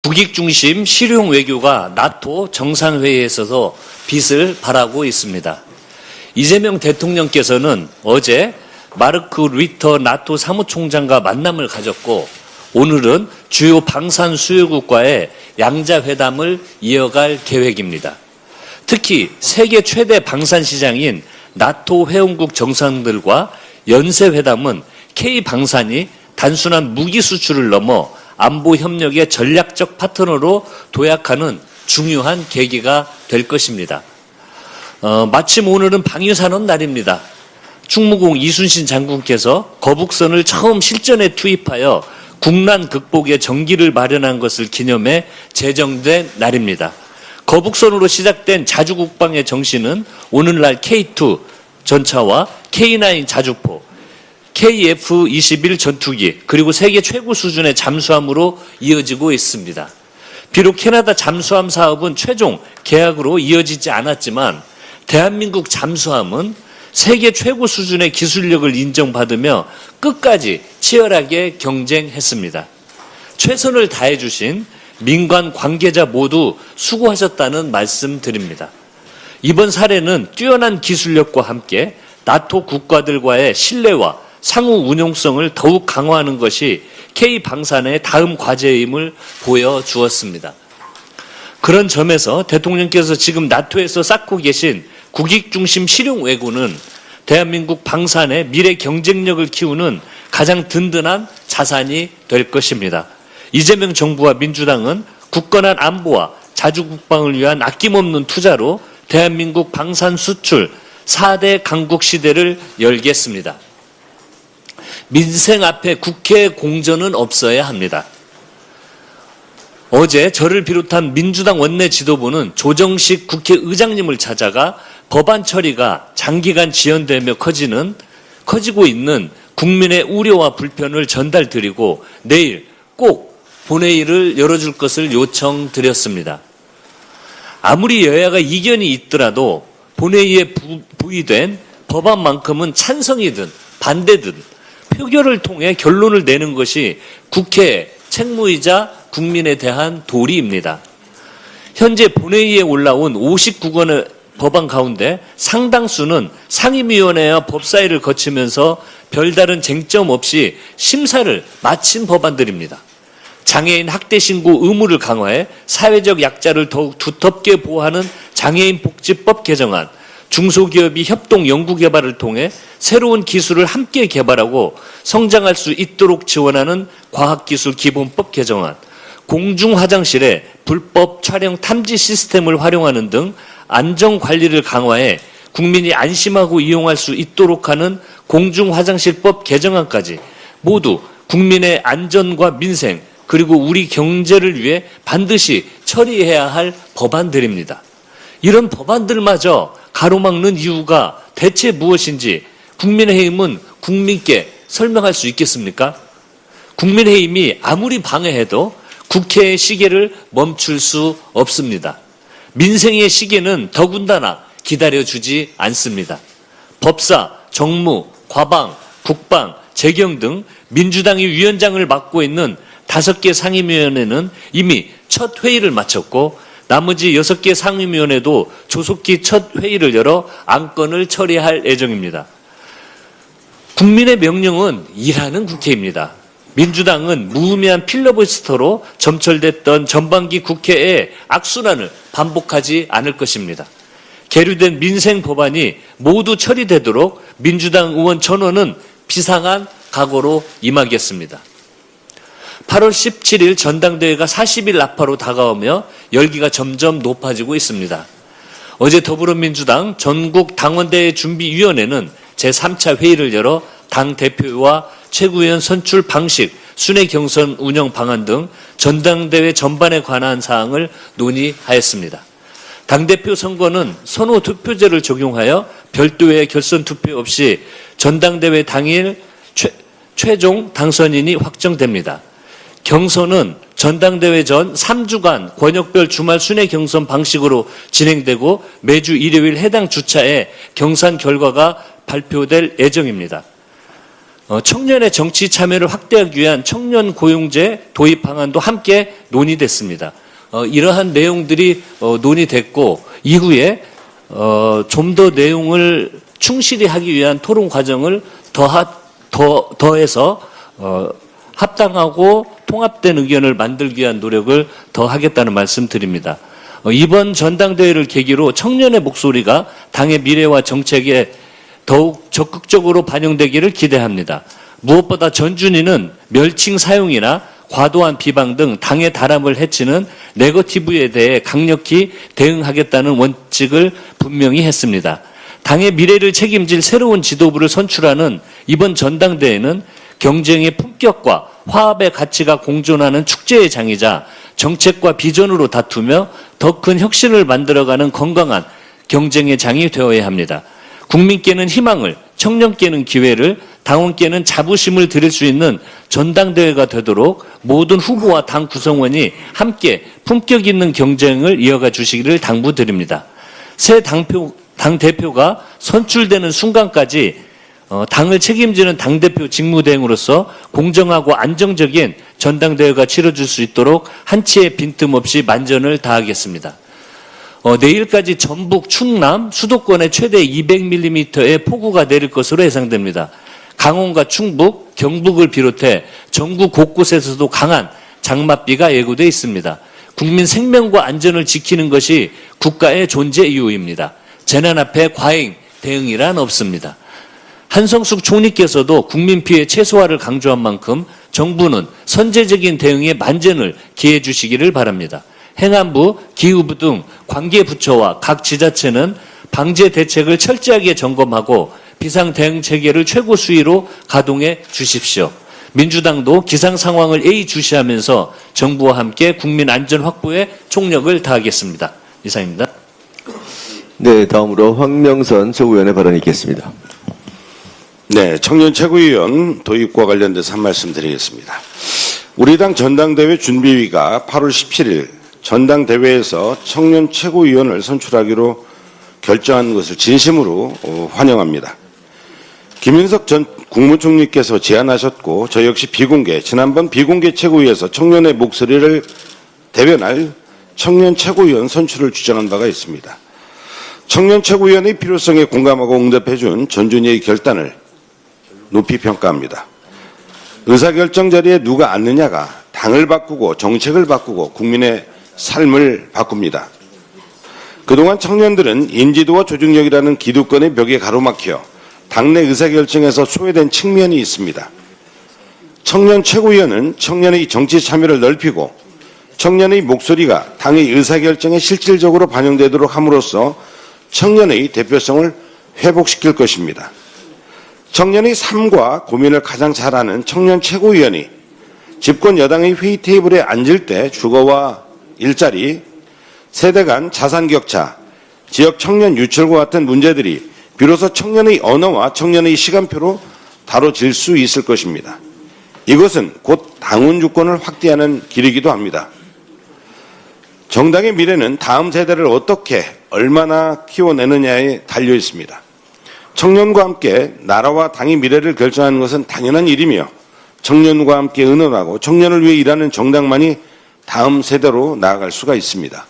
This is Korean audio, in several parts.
국익 중심 실용 외교가 나토 정상회의에서도 빛을 발하고 있습니다. 이재명 대통령께서는 어제 마르크 류터 나토 사무총장과 만남을 가졌고 오늘은 주요 방산 수요국과의 양자회담을 이어갈 계획입니다. 특히 세계 최대 방산 시장인 나토 회원국 정상들과 연쇄회담은 K방산이 단순한 무기 수출을 넘어 안보 협력의 전략적 파트너로 도약하는 중요한 계기가 될 것입니다. 마침 오늘은 방위산업 날입니다. 충무공 이순신 장군께서 거북선을 처음 실전에 투입하여 국난 극복의 전기를 마련한 것을 기념해 제정된 날입니다. 거북선으로 시작된 자주국방의 정신은 오늘날 K2 전차와 K9 자주포, KF-21 전투기 그리고 세계 최고 수준의 잠수함으로 이어지고 있습니다. 비록 캐나다 잠수함 사업은 최종 계약으로 이어지지 않았지만 대한민국 잠수함은 세계 최고 수준의 기술력을 인정받으며 끝까지 치열하게 경쟁했습니다. 최선을 다해 주신 민간 관계자 모두 수고하셨다는 말씀 드립니다. 이번 사례는 뛰어난 기술력과 함께 나토 국가들과의 신뢰와 상호 운용성을 더욱 강화하는 것이 K방산의 다음 과제임을 보여주었습니다. 그런 점에서 대통령께서 지금 나토에서 쌓고 계신 국익중심 실용 외교는 대한민국 방산의 미래 경쟁력을 키우는 가장 든든한 자산이 될 것입니다. 이재명 정부와 민주당은 굳건한 안보와 자주국방을 위한 아낌없는 투자로 대한민국 방산 수출 4대 강국 시대를 열겠습니다. 민생 앞에 국회 공전은 없어야 합니다. 어제 저를 비롯한 민주당 원내 지도부는 조정식 국회의장님을 찾아가 법안 처리가 장기간 지연되며 커지고 있는 국민의 우려와 불편을 전달드리고 내일 꼭 본회의를 열어줄 것을 요청드렸습니다. 아무리 여야가 이견이 있더라도 본회의에 부의된 법안만큼은 찬성이든 반대든 표결을 통해 결론을 내는 것이 국회의 책무이자 국민에 대한 도리입니다. 현재 본회의에 올라온 59건의 법안 가운데 상당수는 상임위원회와 법사위를 거치면서 별다른 쟁점 없이 심사를 마친 법안들입니다. 장애인 학대 신고 의무를 강화해 사회적 약자를 더욱 두텁게 보호하는 장애인복지법 개정안, 중소기업이 협동 연구개발을 통해 새로운 기술을 함께 개발하고 성장할 수 있도록 지원하는 과학기술기본법 개정안, 공중화장실에 불법 촬영 탐지 시스템을 활용하는 등 안전관리를 강화해 국민이 안심하고 이용할 수 있도록 하는 공중화장실법 개정안까지 모두 국민의 안전과 민생 그리고 우리 경제를 위해 반드시 처리해야 할 법안들입니다. 이런 법안들마저 가로막는 이유가 대체 무엇인지 국민의힘은 국민께 설명할 수 있겠습니까? 국민의힘이 아무리 방해해도 국회의 시계를 멈출 수 없습니다. 민생의 시계는 더군다나 기다려주지 않습니다. 법사, 정무, 과방, 국방, 재경 등 민주당이 위원장을 맡고 있는 5개 상임위원회는 이미 첫 회의를 마쳤고 나머지 6개 상임위원회도 조속히 첫 회의를 열어 안건을 처리할 예정입니다. 국민의 명령은 일하는 국회입니다. 민주당은 무의미한 필러버스터로 점철됐던 전반기 국회의 악순환을 반복하지 않을 것입니다. 계류된 민생 법안이 모두 처리되도록 민주당 의원 전원은 비상한 각오로 임하겠습니다. 8월 17일 전당대회가 40일 나파로 다가오며 열기가 점점 높아지고 있습니다. 어제 더불어민주당 전국당원대회 준비위원회는 제3차 회의를 열어 당대표와 최고위원 선출 방식, 순회 경선 운영 방안 등 전당대회 전반에 관한 사항을 논의하였습니다. 당대표 선거는 선호 투표제를 적용하여 별도의 결선 투표 없이 전당대회 당일 최종 당선인이 확정됩니다. 경선은 전당대회 전 3주간 권역별 주말 순회 경선 방식으로 진행되고 매주 일요일 해당 주차에 경선 결과가 발표될 예정입니다. 청년의 정치 참여를 확대하기 위한 청년 고용제 도입 방안도 함께 논의됐습니다. 이러한 내용들이 논의됐고 이후에 좀 더 내용을 충실히 하기 위한 토론 과정을 더해서 합당하고 통합된 의견을 만들기 위한 노력을 더 하겠다는 말씀 드립니다. 이번 전당대회를 계기로 청년의 목소리가 당의 미래와 정책에 더욱 적극적으로 반영되기를 기대합니다. 무엇보다 전준위는 멸칭 사용이나 과도한 비방 등 당의 다람을 해치는 네거티브에 대해 강력히 대응하겠다는 원칙을 분명히 했습니다. 당의 미래를 책임질 새로운 지도부를 선출하는 이번 전당대회는 경쟁의 품격과 화합의 가치가 공존하는 축제의 장이자 정책과 비전으로 다투며 더 큰 혁신을 만들어가는 건강한 경쟁의 장이 되어야 합니다. 국민께는 희망을, 청년께는 기회를, 당원께는 자부심을 드릴 수 있는 전당대회가 되도록 모든 후보와 당 구성원이 함께 품격 있는 경쟁을 이어가 주시기를 당부드립니다. 새 당대표가 선출되는 순간까지 당을 책임지는 당대표 직무대행으로서 공정하고 안정적인 전당대회가 치러질 수 있도록 한치의 빈틈없이 만전을 다하겠습니다. 내일까지 전북, 충남, 수도권에 최대 200mm의 폭우가 내릴 것으로 예상됩니다. 강원과 충북, 경북을 비롯해 전국 곳곳에서도 강한 장맛비가 예고돼 있습니다. 국민 생명과 안전을 지키는 것이 국가의 존재 이유입니다. 재난 앞에 과잉 대응이란 없습니다. 한성숙 총리께서도 국민 피해 최소화를 강조한 만큼 정부는 선제적인 대응에 만전을 기해 주시기를 바랍니다. 행안부, 기후부 등 관계부처와 각 지자체는 방제 대책을 철저하게 점검하고 비상대응 체계를 최고 수위로 가동해 주십시오. 민주당도 기상 상황을 예의주시하면서 정부와 함께 국민 안전 확보에 총력을 다하겠습니다. 이상입니다. 네, 다음으로 황명선 최고위원의 발언이 있겠습니다. 네, 청년 최고위원 도입과 관련돼서 한 말씀 드리겠습니다. 우리 당 전당대회 준비위가 8월 17일 전당대회에서 청년 최고위원을 선출하기로 결정한 것을 진심으로 환영합니다. 김윤석 전 국무총리께서 제안하셨고 저 역시 지난번 비공개 최고위에서 청년의 목소리를 대변할 청년 최고위원 선출을 주장한 바가 있습니다. 청년 최고위원의 필요성에 공감하고 응답해준 전준희의 결단을 높이 평가합니다. 의사결정 자리에 누가 앉느냐가 당을 바꾸고 정책을 바꾸고 국민의 삶을 바꿉니다. 그동안 청년들은 인지도와 조직력이라는 기득권의 벽에 가로막혀 당내 의사결정에서 소외된 측면이 있습니다. 청년 최고위원은 청년의 정치 참여를 넓히고 청년의 목소리가 당의 의사결정에 실질적으로 반영되도록 함으로써 청년의 대표성을 회복시킬 것입니다. 청년의 삶과 고민을 가장 잘 아는 청년 최고위원이 집권 여당의 회의 테이블에 앉을 때 주거와 일자리, 세대 간 자산 격차, 지역 청년 유출과 같은 문제들이 비로소 청년의 언어와 청년의 시간표로 다뤄질 수 있을 것입니다. 이것은 곧 당원 주권을 확대하는 길이기도 합니다. 정당의 미래는 다음 세대를 어떻게 얼마나 키워내느냐에 달려 있습니다. 청년과 함께 나라와 당의 미래를 결정하는 것은 당연한 일이며 청년과 함께 의논하고 청년을 위해 일하는 정당만이 다음 세대로 나아갈 수가 있습니다.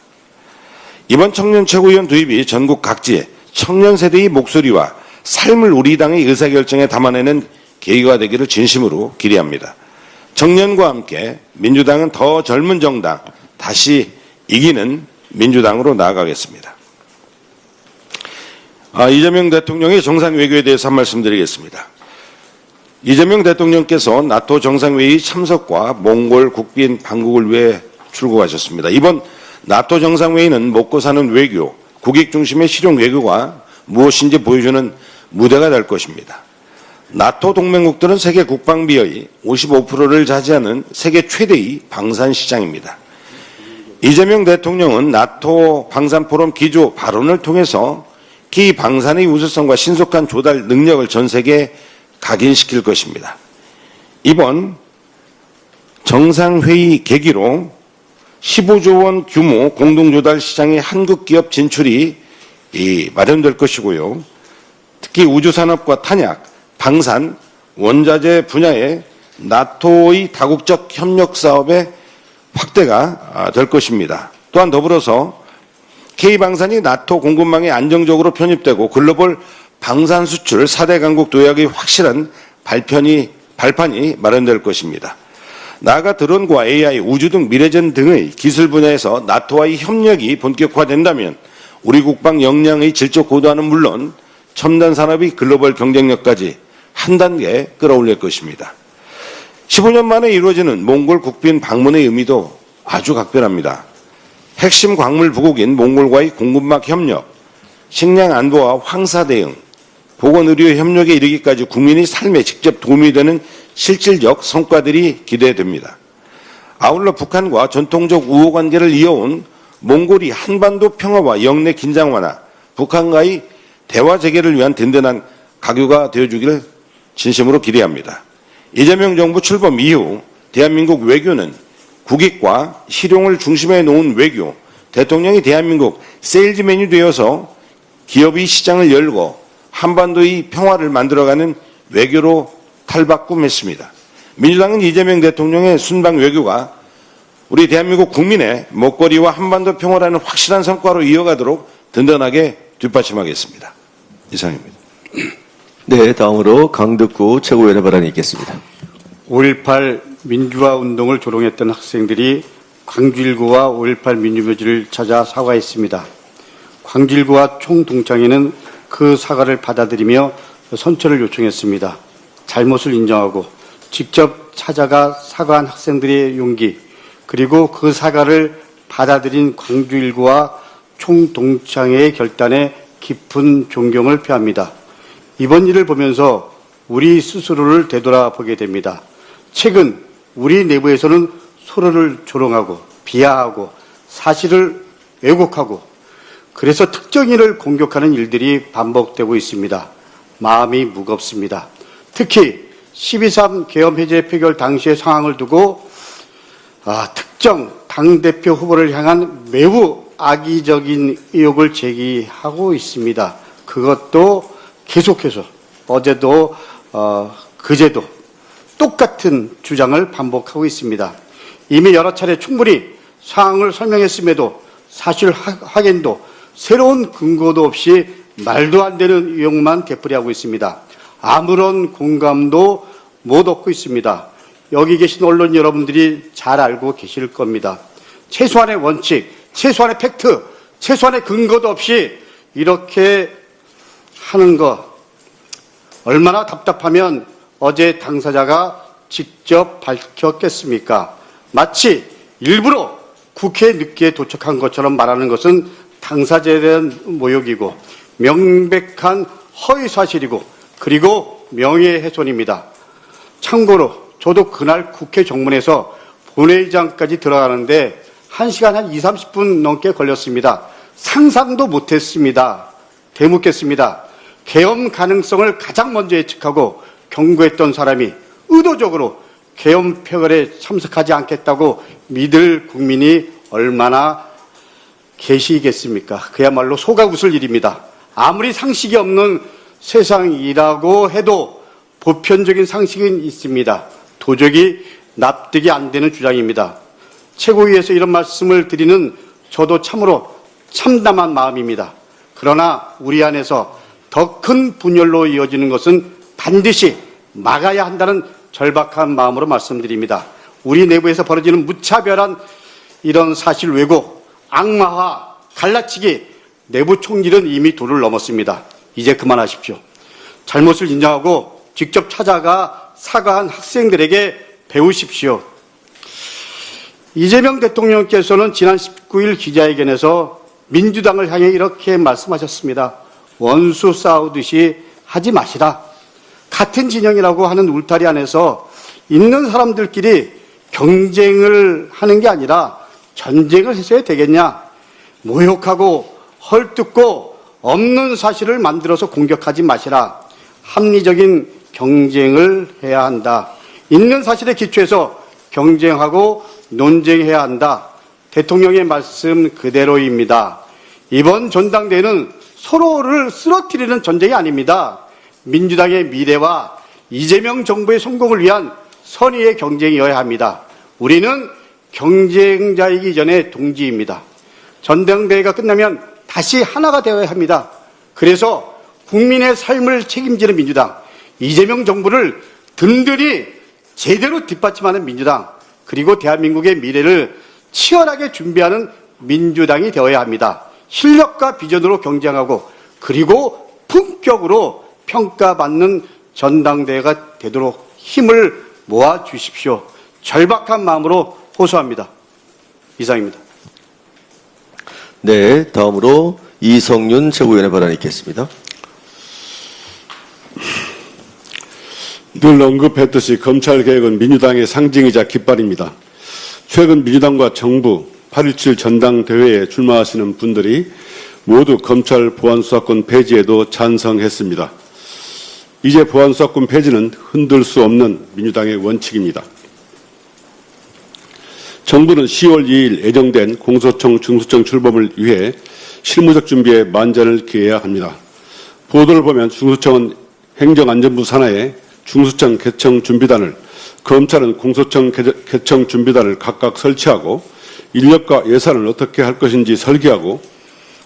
이번 청년 최고위원 도입이 전국 각지에 청년 세대의 목소리와 삶을 우리 당의 의사결정에 담아내는 계기가 되기를 진심으로 기대합니다. 청년과 함께 민주당은 더 젊은 정당, 다시 이기는 민주당으로 나아가겠습니다. 이재명 대통령의 정상외교에 대해서 한 말씀 드리겠습니다. 이재명 대통령께서 나토 정상회의 참석과 몽골 국빈 방북을 위해 출국하셨습니다. 이번 나토 정상회의는 먹고 사는 외교, 국익 중심의 실용 외교가 무엇인지 보여주는 무대가 될 것입니다. 나토 동맹국들은 세계 국방비의 55%를 차지하는 세계 최대의 방산 시장입니다. 이재명 대통령은 나토 방산포럼 기조 발언을 통해서 기 방산의 우수성과 신속한 조달 능력을 전 세계에 각인시킬 것입니다. 이번 정상회의 계기로 15조 원 규모 공동조달 시장의 한국 기업 진출이 마련될 것이고요. 특히 우주산업과 탄약, 방산, 원자재 분야의 나토의 다국적 협력 사업의 확대가 될 것입니다. 또한 더불어서 K방산이 나토 공급망에 안정적으로 편입되고 글로벌 방산 수출 4대 강국 도약의 확실한 발판이 마련될 것입니다. 나아가 드론과 AI, 우주 등 미래전 등의 기술 분야에서 나토와의 협력이 본격화된다면 우리 국방 역량의 질적 고도화는 물론 첨단 산업의 글로벌 경쟁력까지 한 단계 끌어올릴 것입니다. 15년 만에 이루어지는 몽골 국빈 방문의 의미도 아주 각별합니다. 핵심 광물 부국인 몽골과의 공급망 협력, 식량 안보와 황사 대응, 보건의료 협력에 이르기까지 국민의 삶에 직접 도움이 되는 실질적 성과들이 기대됩니다. 아울러 북한과 전통적 우호 관계를 이어온 몽골이 한반도 평화와 영내 긴장 완화, 북한과의 대화 재개를 위한 든든한 가교가 되어주기를 진심으로 기대합니다. 이재명 정부 출범 이후 대한민국 외교는 국익과 실용을 중심에 놓은 외교, 대통령이 대한민국 세일즈맨이 되어서 기업의 시장을 열고 한반도의 평화를 만들어가는 외교로 탈바꿈했습니다. 민주당은 이재명 대통령의 순방 외교가 우리 대한민국 국민의 먹거리와 한반도 평화라는 확실한 성과로 이어가도록 든든하게 뒷받침하겠습니다. 이상입니다. 네, 다음으로 강덕구 최고위원의 발언이 있겠습니다. 5.18 민주화 운동을 조롱했던 학생들이 광주일구와 5.18 민주묘지를 찾아 사과했습니다. 광주일구와 총동창회는 그 사과를 받아들이며 선처를 요청했습니다. 잘못을 인정하고 직접 찾아가 사과한 학생들의 용기, 그리고 그 사과를 받아들인 광주일구와 총동창회의 결단에 깊은 존경을 표합니다. 이번 일을 보면서 우리 스스로를 되돌아보게 됩니다. 최근 우리 내부에서는 서로를 조롱하고 비하하고 사실을 왜곡하고 그래서 특정인을 공격하는 일들이 반복되고 있습니다. 마음이 무겁습니다. 특히 12.3 계엄 해제 표결 당시의 상황을 두고 특정 당대표 후보를 향한 매우 악의적인 의혹을 제기하고 있습니다. 그것도 계속해서 어제도 그제도 똑같은 주장을 반복하고 있습니다. 이미 여러 차례 충분히 상황을 설명했음에도 사실 확인도 새로운 근거도 없이 말도 안 되는 의혹만 되풀이하고 있습니다. 아무런 공감도 못 얻고 있습니다. 여기 계신 언론 여러분들이 잘 알고 계실 겁니다. 최소한의 원칙, 최소한의 팩트, 최소한의 근거도 없이 이렇게 하는 것 얼마나 답답하면 어제 당사자가 직접 밝혔겠습니까? 마치 일부러 국회에 늦게 도착한 것처럼 말하는 것은 당사자에 대한 모욕이고 명백한 허위사실이고 그리고 명예훼손입니다. 참고로 저도 그날 국회 정문에서 본회의장까지 들어가는데 1시간 한 20, 30분 넘게 걸렸습니다. 상상도 못했습니다. 되묻겠습니다. 계엄 가능성을 가장 먼저 예측하고 경고했던 사람이 의도적으로 계엄 표결에 참석하지 않겠다고 믿을 국민이 얼마나 계시겠습니까? 그야말로 속아 웃을 일입니다. 아무리 상식이 없는 세상이라고 해도 보편적인 상식은 있습니다. 도저히 납득이 안 되는 주장입니다. 최고위에서 이런 말씀을 드리는 저도 참으로 참담한 마음입니다. 그러나 우리 안에서 더 큰 분열로 이어지는 것은 반드시 막아야 한다는 절박한 마음으로 말씀드립니다. 우리 내부에서 벌어지는 무차별한 이런 사실 왜곡, 악마화, 갈라치기, 내부 총질은 이미 도를 넘었습니다. 이제 그만하십시오. 잘못을 인정하고 직접 찾아가 사과한 학생들에게 배우십시오. 이재명 대통령께서는 지난 19일 기자회견에서 민주당을 향해 이렇게 말씀하셨습니다. 원수 싸우듯이 하지 마시라. 같은 진영이라고 하는 울타리 안에서 있는 사람들끼리 경쟁을 하는 게 아니라 전쟁을 했어야 되겠냐. 모욕하고 헐뜯고 없는 사실을 만들어서 공격하지 마시라. 합리적인 경쟁을 해야 한다. 있는 사실에 기초해서 경쟁하고 논쟁해야 한다. 대통령의 말씀 그대로입니다. 이번 전당대회는 서로를 쓰러뜨리는 전쟁이 아닙니다. 민주당의 미래와 이재명 정부의 성공을 위한 선의의 경쟁이어야 합니다. 우리는 경쟁자이기 전에 동지입니다. 전당대회가 끝나면 다시 하나가 되어야 합니다. 그래서 국민의 삶을 책임지는 민주당, 이재명 정부를 든든히 제대로 뒷받침하는 민주당, 그리고 대한민국의 미래를 치열하게 준비하는 민주당이 되어야 합니다. 실력과 비전으로 경쟁하고 그리고 품격으로 평가받는 전당대회가 되도록 힘을 모아 주십시오. 절박한 마음으로 호소합니다. 이상입니다. 네, 다음으로 이성윤 최고위원의 발언이 있겠습니다. 늘 언급했듯이 검찰개혁은 민주당의 상징이자 깃발입니다. 최근 민주당과 정부 8.17 전당대회에 출마하시는 분들이 모두 검찰 보안수사권 폐지에도 찬성했습니다. 이제 보안수사권 폐지는 흔들 수 없는 민주당의 원칙입니다. 정부는 10월 2일 예정된 공소청 중수청 출범을 위해 실무적 준비에 만전을 기해야 합니다. 보도를 보면 중수청은 행정안전부 산하에 중수청 개청 준비단을, 검찰은 공소청 개청 준비단을 각각 설치하고 인력과 예산을 어떻게 할 것인지 설계하고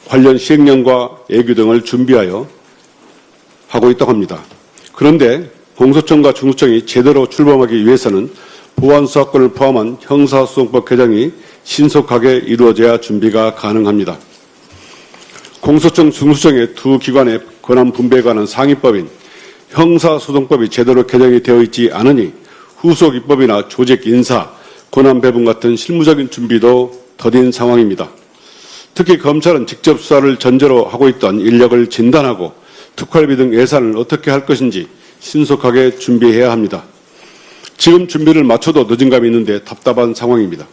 관련 시행령과 예규 등을 준비하여 하고 있다고 합니다. 그런데 공소청과 중수청이 제대로 출범하기 위해서는 보안수사권을 포함한 형사소송법 개정이 신속하게 이루어져야 준비가 가능합니다. 공소청, 중수청의 두 기관의 권한 분배에 관한 상위법인 형사소송법이 제대로 개정이 되어 있지 않으니 후속 입법이나 조직 인사, 권한 배분 같은 실무적인 준비도 더딘 상황입니다. 특히 검찰은 직접 수사를 전제로 하고 있던 인력을 진단하고 특활비 등 예산을 어떻게 할 것인지 신속하게 준비해야 합니다. 지금 준비를 마쳐도 늦은 감이 있는데 답답한 상황입니다.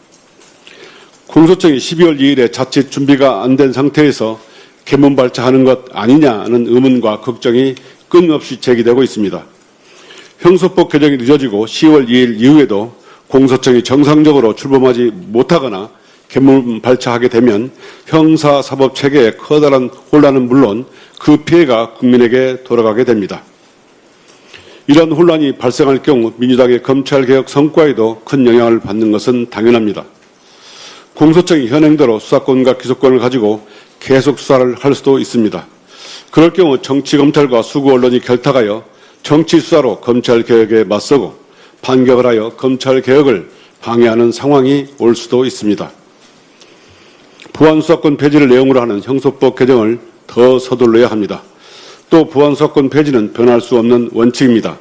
공소청이 12월 2일에 자칫 준비가 안 된 상태에서 개문 발차하는 것 아니냐는 의문과 걱정이 끊임없이 제기되고 있습니다. 형소법 개정이 늦어지고 10월 2일 이후에도 공소청이 정상적으로 출범하지 못하거나 개문 발차하게 되면 형사사법 체계의 커다란 혼란은 물론 그 피해가 국민에게 돌아가게 됩니다. 이런 혼란이 발생할 경우 민주당의 검찰개혁 성과에도 큰 영향을 받는 것은 당연합니다. 공소청이 현행대로 수사권과 기소권을 가지고 계속 수사를 할 수도 있습니다. 그럴 경우 정치검찰과 수구언론이 결탁하여 정치수사로 검찰개혁에 맞서고 반격을 하여 검찰개혁을 방해하는 상황이 올 수도 있습니다. 보안수사권 폐지를 내용으로 하는 형소법 개정을 더 서둘러야 합니다. 또 보안수사권 폐지는 변할 수 없는 원칙입니다.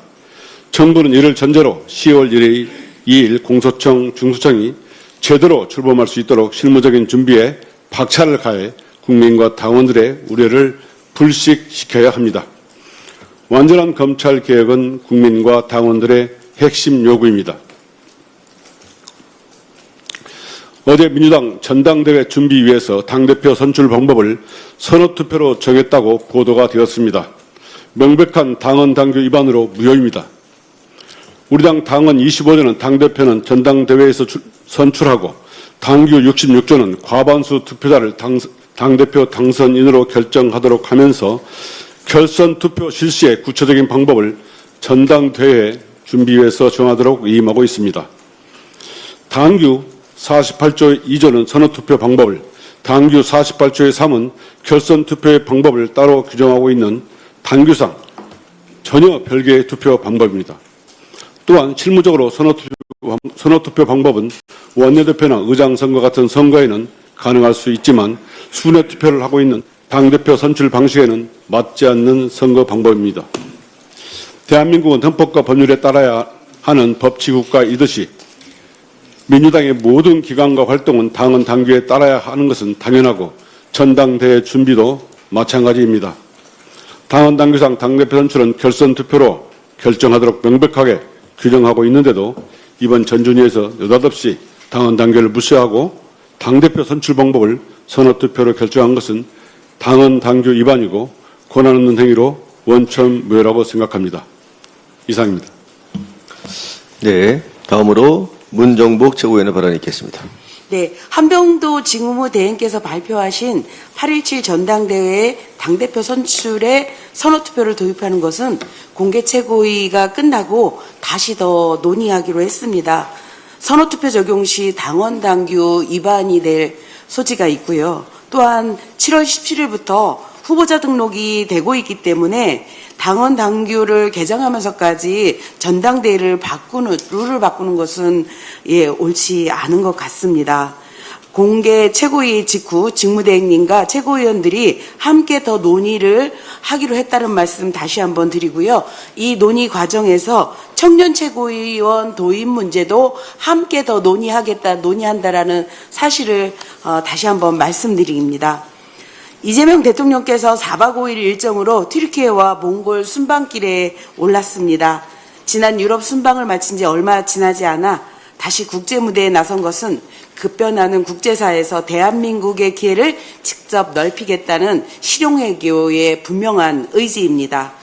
정부는 이를 전제로 10월 2일 공소청, 중수청이 제대로 출범할 수 있도록 실무적인 준비에 박차를 가해 국민과 당원들의 우려를 불식시켜야 합니다. 완전한 검찰개혁은 국민과 당원들의 핵심 요구입니다. 어제 민주당 전당대회 준비위에서 당대표 선출 방법을 선거투표로 정했다고 보도가 되었습니다. 명백한 당헌 당규 위반으로 무효입니다. 우리 당 당헌 25조는 당대표는 전당대회에서 선출하고 당규 66조는 과반수 투표자를 당대표 당선인으로 결정하도록 하면서 결선 투표 실시의 구체적인 방법을 전당대회 준비위에서 정하도록 위임하고 있습니다. 당규 48조 2조는 선거투표 방법을, 당규 48조의 3은 결선 투표의 방법을 따로 규정하고 있는 당규상 전혀 별개의 투표 방법입니다. 또한 실무적으로 선거투표 방법은 원내대표나 의장선거 같은 선거에는 가능할 수 있지만 순회 투표를 하고 있는 당대표 선출 방식에는 맞지 않는 선거 방법입니다. 대한민국은 헌법과 법률에 따라야 하는 법치국가이듯이 민주당의 모든 기관과 활동은 당헌 당규에 따라야 하는 것은 당연하고 전당대회 준비도 마찬가지입니다. 당헌 당규상 당대표 선출은 결선 투표로 결정하도록 명백하게 규정하고 있는데도 이번 전준위에서 느닷없이 당헌 당규를 무시하고 당대표 선출 방법을 선거투표로 결정한 것은 당헌 당규 위반이고 권한 없는 행위로 원천무효라고 생각합니다. 이상입니다. 네, 다음으로 문정복 최고위원의 발언이 있겠습니다. 네, 한병도 직무대행께서 발표하신 8.17 전당대회 당대표 선출에 선호투표를 도입하는 것은 공개 최고위가 끝나고 다시 더 논의하기로 했습니다. 선호투표 적용 시 당원 당규 위반이 될 소지가 있고요. 또한 7월 17일부터 후보자 등록이 되고 있기 때문에 당원 당규를 개정하면서까지 전당대회를 룰을 바꾸는 것은 옳지 않은 것 같습니다. 공개 최고위 직후 직무대행님과 최고위원들이 함께 더 논의를 하기로 했다는 말씀 다시 한번 드리고요. 이 논의 과정에서 청년 최고위원 도입 문제도 함께 더 논의한다라는 사실을 다시 한번 말씀드립니다. 이재명 대통령께서 4박 5일 일정으로 튀르키예와 몽골 순방길에 올랐습니다. 지난 유럽 순방을 마친 지 얼마 지나지 않아 다시 국제무대에 나선 것은 급변하는 국제사회에서 대한민국의 기회를 직접 넓히겠다는 실용외교의 분명한 의지입니다.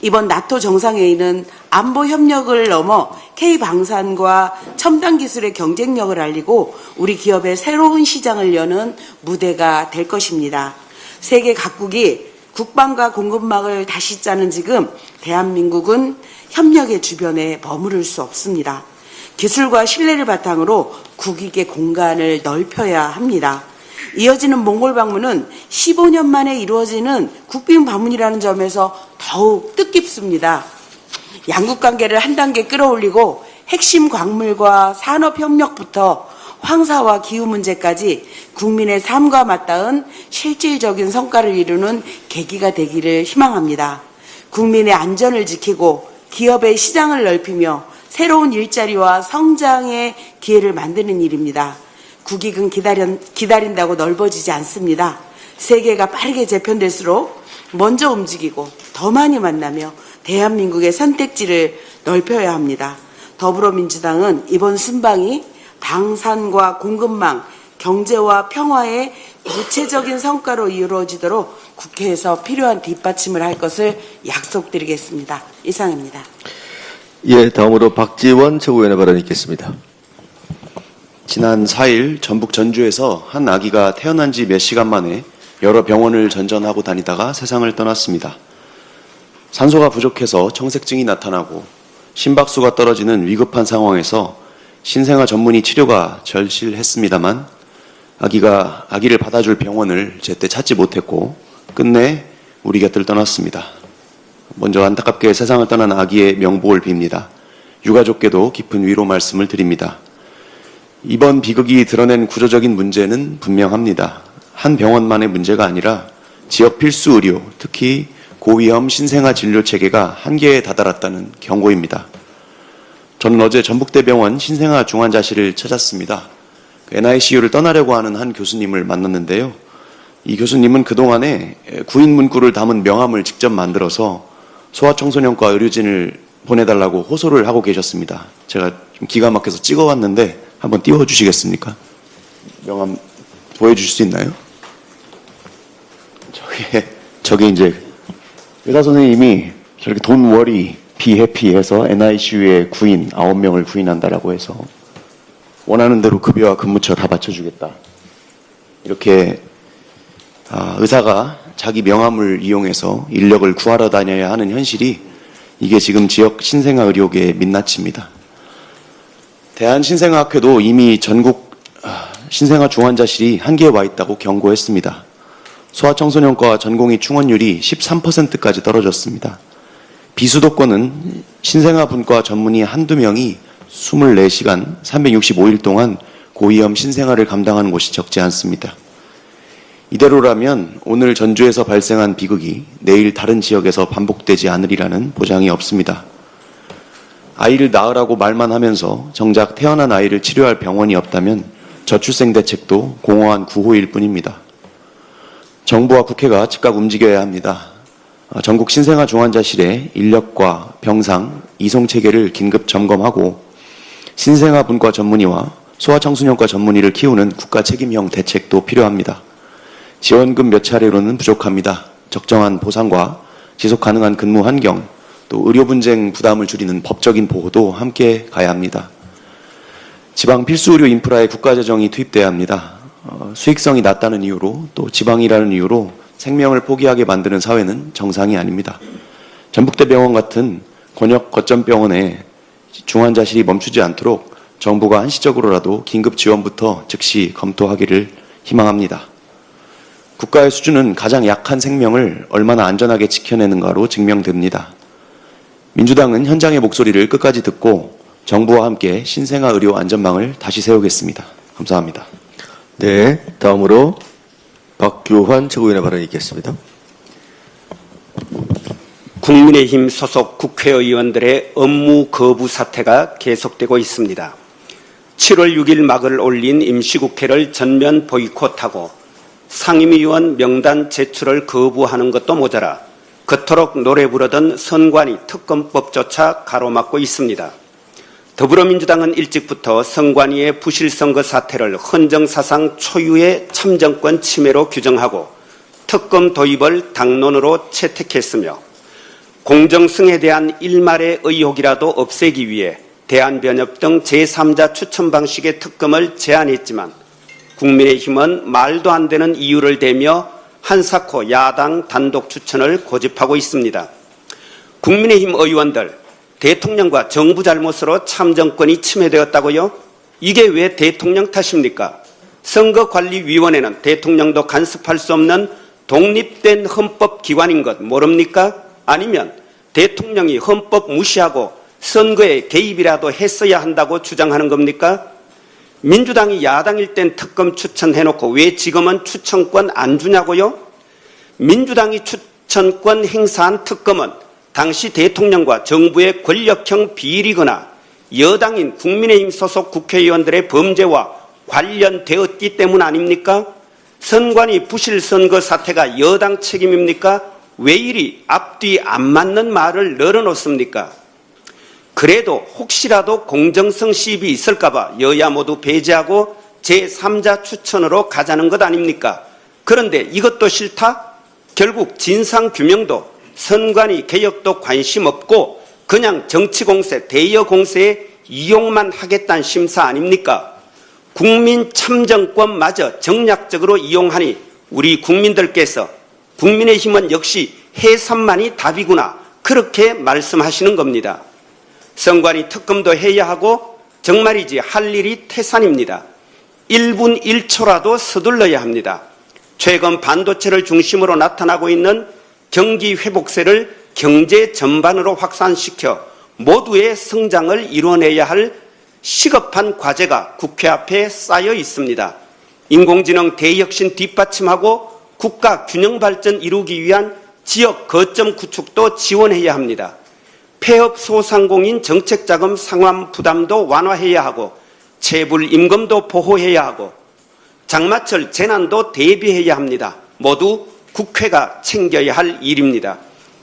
이번 나토 정상회의는 안보 협력을 넘어 K방산과 첨단 기술의 경쟁력을 알리고 우리 기업의 새로운 시장을 여는 무대가 될 것입니다. 세계 각국이 국방과 공급망을 다시 짜는 지금 대한민국은 협력의 주변에 머무를 수 없습니다. 기술과 신뢰를 바탕으로 국익의 공간을 넓혀야 합니다. 이어지는 몽골 방문은 15년 만에 이루어지는 국빈 방문이라는 점에서 더욱 뜻깊습니다. 양국 관계를 한 단계 끌어올리고 핵심 광물과 산업협력부터 황사와 기후 문제까지 국민의 삶과 맞닿은 실질적인 성과를 이루는 계기가 되기를 희망합니다. 국민의 안전을 지키고 기업의 시장을 넓히며 새로운 일자리와 성장의 기회를 만드는 일입니다. 국익은 기다린다고 넓어지지 않습니다. 세계가 빠르게 재편될수록 먼저 움직이고 더 많이 만나며 대한민국의 선택지를 넓혀야 합니다. 더불어민주당은 이번 순방이 방산과 공급망, 경제와 평화의 구체적인 성과로 이루어지도록 국회에서 필요한 뒷받침을 할 것을 약속드리겠습니다. 이상입니다. 예, 다음으로 박지원 최고위원의 발언이 있겠습니다. 지난 4일 전북 전주에서 한 아기가 태어난 지 몇 시간 만에 여러 병원을 전전하고 다니다가 세상을 떠났습니다. 산소가 부족해서 청색증이 나타나고 심박수가 떨어지는 위급한 상황에서 신생아 전문의 치료가 절실했습니다만 아기를 받아줄 병원을 제때 찾지 못했고 끝내 우리 곁을 떠났습니다. 먼저 안타깝게 세상을 떠난 아기의 명복을 빕니다. 유가족께도 깊은 위로 말씀을 드립니다. 이번 비극이 드러낸 구조적인 문제는 분명합니다. 한 병원만의 문제가 아니라 지역 필수 의료, 특히 고위험 신생아 진료 체계가 한계에 다다랐다는 경고입니다. 저는 어제 전북대병원 신생아 중환자실을 찾았습니다. NICU를 떠나려고 하는 한 교수님을 만났는데요. 이 교수님은 그동안에 구인 문구를 담은 명함을 직접 만들어서 소아청소년과 의료진을 보내달라고 호소를 하고 계셨습니다. 제가 좀 기가 막혀서 찍어왔는데 한번 띄워주시겠습니까? 명함 보여주실 수 있나요? 저게 이제 의사 선생님이 저렇게 돈 워리 비 해피해서 NICU에 구인 9명을 구인한다라고 해서 원하는 대로 급여와 근무처 다 받쳐주겠다. 이렇게 의사가 자기 명함을 이용해서 인력을 구하러 다녀야 하는 현실이 이게 지금 지역 신생아 의료계의 민낯입니다. 대한신생아학회도 이미 전국 신생아 중환자실이 한계에 와 있다고 경고했습니다. 소아청소년과 전공의 충원율이 13%까지 떨어졌습니다. 비수도권은 신생아 분과 전문의 한두 명이 24시간 365일 동안 고위험 신생아를 감당하는 곳이 적지 않습니다. 이대로라면 오늘 전주에서 발생한 비극이 내일 다른 지역에서 반복되지 않으리라는 보장이 없습니다. 아이를 낳으라고 말만 하면서 정작 태어난 아이를 치료할 병원이 없다면 저출생 대책도 공허한 구호일 뿐입니다. 정부와 국회가 즉각 움직여야 합니다. 전국 신생아 중환자실의 인력과 병상, 이송 체계를 긴급 점검하고 신생아 분과 전문의와 소아청소년과 전문의를 키우는 국가 책임형 대책도 필요합니다. 지원금 몇 차례로는 부족합니다. 적정한 보상과 지속 가능한 근무 환경, 또 의료 분쟁 부담을 줄이는 법적인 보호도 함께 가야 합니다. 지방 필수 의료 인프라에 국가재정이 투입돼야 합니다. 수익성이 낮다는 이유로 또 지방이라는 이유로 생명을 포기하게 만드는 사회는 정상이 아닙니다. 전북대병원 같은 권역 거점병원에 중환자실이 멈추지 않도록 정부가 한시적으로라도 긴급 지원부터 즉시 검토하기를 희망합니다. 국가의 수준은 가장 약한 생명을 얼마나 안전하게 지켜내는가로 증명됩니다. 민주당은 현장의 목소리를 끝까지 듣고 정부와 함께 신생아 의료 안전망을 다시 세우겠습니다. 감사합니다. 네, 다음으로 박규환 최고위원의 발언이 있겠습니다. 국민의힘 소속 국회의원들의 업무 거부 사태가 계속되고 있습니다. 7월 6일 막을 올린 임시국회를 전면 보이콧하고 상임위원 명단 제출을 거부하는 것도 모자라 그토록 노래 부르던 선관위 특검법조차 가로막고 있습니다. 더불어민주당은 일찍부터 선관위의 부실선거 사태를 헌정사상 초유의 참정권 침해로 규정하고 특검 도입을 당론으로 채택했으며 공정성에 대한 일말의 의혹이라도 없애기 위해 대한변협 등 제3자 추천 방식의 특검을 제안했지만 국민의힘은 말도 안 되는 이유를 대며 한사코 야당 단독 추천을 고집하고 있습니다. 국민의힘 의원들, 대통령과 정부 잘못으로 참정권이 침해되었다고요? 이게 왜 대통령 탓입니까? 선거관리위원회는 대통령도 간섭할 수 없는 독립된 헌법기관인 것 모릅니까? 아니면 대통령이 헌법 무시하고 선거에 개입이라도 했어야 한다고 주장하는 겁니까? 민주당이 야당일 땐 특검 추천해놓고 왜 지금은 추천권 안 주냐고요? 민주당이 추천권 행사한 특검은 당시 대통령과 정부의 권력형 비리거나 여당인 국민의힘 소속 국회의원들의 범죄와 관련되었기 때문 아닙니까? 선관위 부실 선거 사태가 여당 책임입니까? 왜 이리 앞뒤 안 맞는 말을 늘어놓습니까? 그래도 혹시라도 공정성 시비 있을까봐 여야 모두 배제하고 제3자 추천으로 가자는 것 아닙니까? 그런데 이것도 싫다? 결국 진상규명도 선관위 개혁도 관심 없고 그냥 정치공세, 대여공세에 이용만 하겠다는 심사 아닙니까? 국민 참정권마저 정략적으로 이용하니 우리 국민들께서 국민의힘은 역시 해산만이 답이구나 그렇게 말씀하시는 겁니다. 선관위 특검도 해야 하고 정말이지 할 일이 태산입니다. 1분 1초라도 서둘러야 합니다. 최근 반도체를 중심으로 나타나고 있는 경기 회복세를 경제 전반으로 확산시켜 모두의 성장을 이뤄내야 할 시급한 과제가 국회 앞에 쌓여 있습니다. 인공지능 대혁신 뒷받침하고 국가 균형 발전 이루기 위한 지역 거점 구축도 지원해야 합니다. 폐업 소상공인 정책자금 상환 부담도 완화해야 하고 체불 임금도 보호해야 하고 장마철 재난도 대비해야 합니다. 모두 국회가 챙겨야 할 일입니다.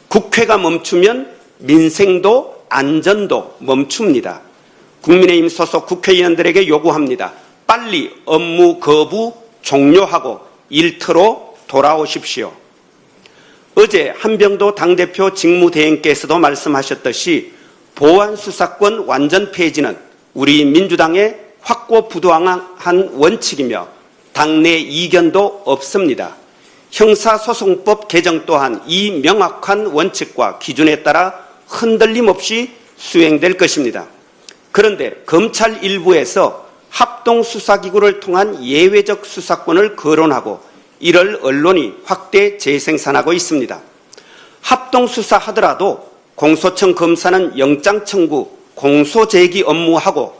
국회가 멈추면 민생도 안전도 멈춥니다. 국민의힘 소속 국회의원들에게 요구합니다. 빨리 업무 거부 종료하고 일터로 돌아오십시오. 어제 한병도 당대표 직무대행께서도 말씀하셨듯이 보안수사권 완전 폐지는 우리 민주당의 확고부도한 원칙이며 당내 이견도 없습니다. 형사소송법 개정 또한 이 명확한 원칙과 기준에 따라 흔들림 없이 수행될 것입니다. 그런데 검찰 일부에서 합동수사기구를 통한 예외적 수사권을 거론하고 이를 언론이 확대 재생산하고 있습니다. 합동수사 하더라도 공소청 검사는 영장 청구, 공소 제기 업무하고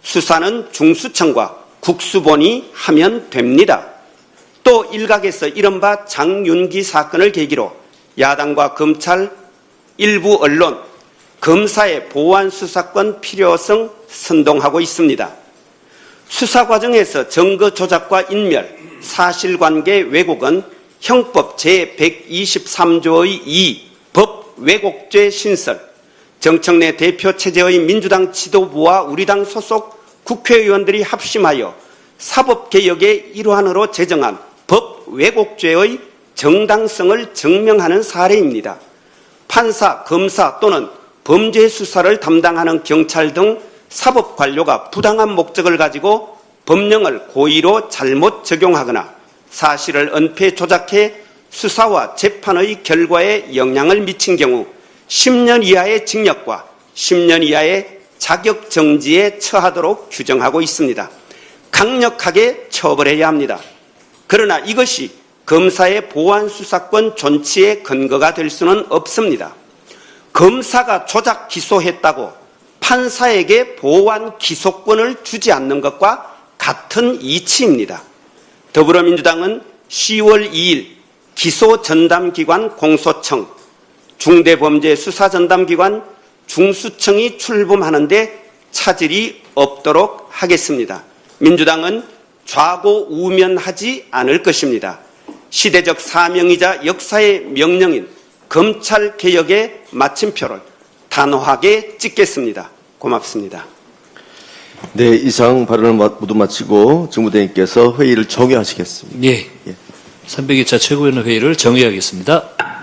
수사는 중수청과 국수본이 하면 됩니다. 또 일각에서 이른바 장윤기 사건을 계기로 야당과 검찰, 일부 언론, 검사의 보안 수사권 필요성 선동하고 있습니다. 수사 과정에서 증거 조작과 인멸, 사실관계 왜곡은 형법 제123조의 2 법 왜곡죄 신설, 정청래 대표 체제의 민주당 지도부와 우리 당 소속 국회의원들이 합심하여 사법개혁의 일환으로 제정한 법 왜곡죄의 정당성을 증명하는 사례입니다. 판사, 검사 또는 범죄 수사를 담당하는 경찰 등 사법 관료가 부당한 목적을 가지고 법령을 고의로 잘못 적용하거나 사실을 은폐 조작해 수사와 재판의 결과에 영향을 미친 경우 10년 이하의 징역과 10년 이하의 자격 정지에 처하도록 규정하고 있습니다. 강력하게 처벌해야 합니다. 그러나 이것이 검사의 보안 수사권 존치의 근거가 될 수는 없습니다. 검사가 조작 기소했다고 판사에게 보안 기소권을 주지 않는 것과 같은 이치입니다. 더불어민주당은 10월 2일 기소전담기관 공소청, 중대범죄수사전담기관 중수청이 출범하는데 차질이 없도록 하겠습니다. 민주당은 좌고우면하지 않을 것입니다. 시대적 사명이자 역사의 명령인 검찰개혁의 마침표를 단호하게 찍겠습니다. 고맙습니다. 네, 이상 발언을 모두 마치고 정무대행께서 회의를 정회하시겠습니다. 예. 302차 최고위원 회의를 정의하겠습니다.